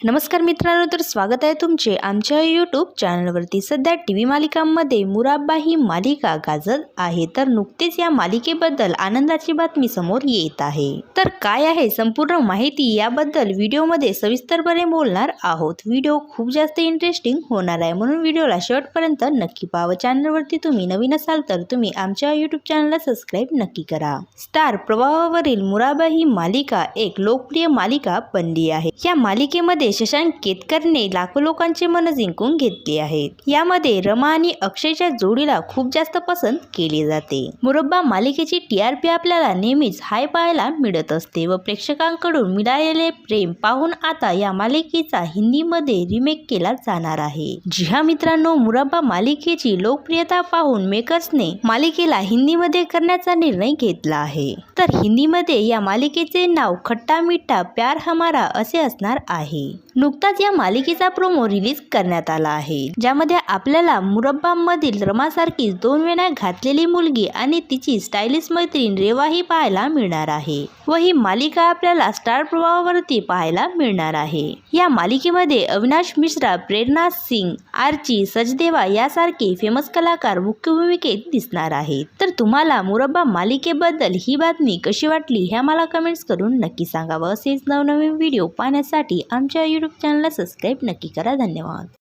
नमस्कार मित्रांनो, तर स्वागत आहे तुमचे आमच्या यूट्यूब चॅनलवरती। सध्या टीव्ही मालिकांमध्ये मुराब्बा ही मालिका गाजत आहे, तर नुकतेच या मालिकेबद्दल आनंदाची बातमी समोर येत आहे। तर काय आहे संपूर्ण माहिती याबद्दल व्हिडिओमध्ये सविस्तरपणे बोलणार आहोत। व्हिडिओ खूप जास्त इंटरेस्टिंग होणार आहे, म्हणून व्हिडिओला शेवटपर्यंत नक्की पाहावं। चॅनलवरती तुम्ही नवीन असाल तर तुम्ही आमच्या यूट्यूब चॅनलला सबस्क्राईब नक्की करा। स्टार प्रवाहावरील मुराब्बा ही मालिका एक लोकप्रिय मालिका बनली आहे। या मालिकेमध्ये शशांक केतकरने लाखो लोकांचे मन जिंकून घेतले आहेत। यामध्ये रमा आणि अक्षयच्या जोडीला खूप जास्त पसंत केली जाते। मुरब्बा मालिकेची TRP आपल्याला नेहमीच हाय पाहायला मिळत असते व प्रेक्षकांकडून मिळालेले प्रेम पाहून आता या मालिकेचा हिंदीमध्ये रिमेक केला जाणार आहे। जी हा मित्रांनो, मुरब्बा मालिकेची लोकप्रियता पाहून मेकर्सने मालिकेला हिंदीमध्ये करण्याचा निर्णय घेतला आहे। तर हिंदीमध्ये या मालिकेचे नाव खट्टा मीठा प्यार हमारा असे असणार आहे। नुकताच या मालिकेचा प्रोमो रिलीज करण्यात आला आहे, ज्यामध्ये आपल्याला मुरब्बामधील रमासारखी 2 वेण्या घातलेली मुलगी आणि तिची स्टायलिश मैत्रीण रेवा ही पाहायला मिळणार आहे व ही मालिका आपल्याला स्टार प्रवाहावरती पाहायला मिळणार आहे। या मालिकेमध्ये अविनाश मिश्रा, प्रेरणा सिंग, आर्ची, सचदेवा यासारखे फेमस कलाकार मुख्य भूमिकेत दिसणार आहेत। तर तुम्हाला मुरब्बा मालिकेबद्दल ही बातमी कशी वाटली हे मला कमेंट्स करून नक्की सांगा व असेच नवनवीन व्हिडिओ पाहण्यासाठी आमच्या यूट्यूब चॅनलला सबस्क्राईब नक्की करा। धन्यवाद।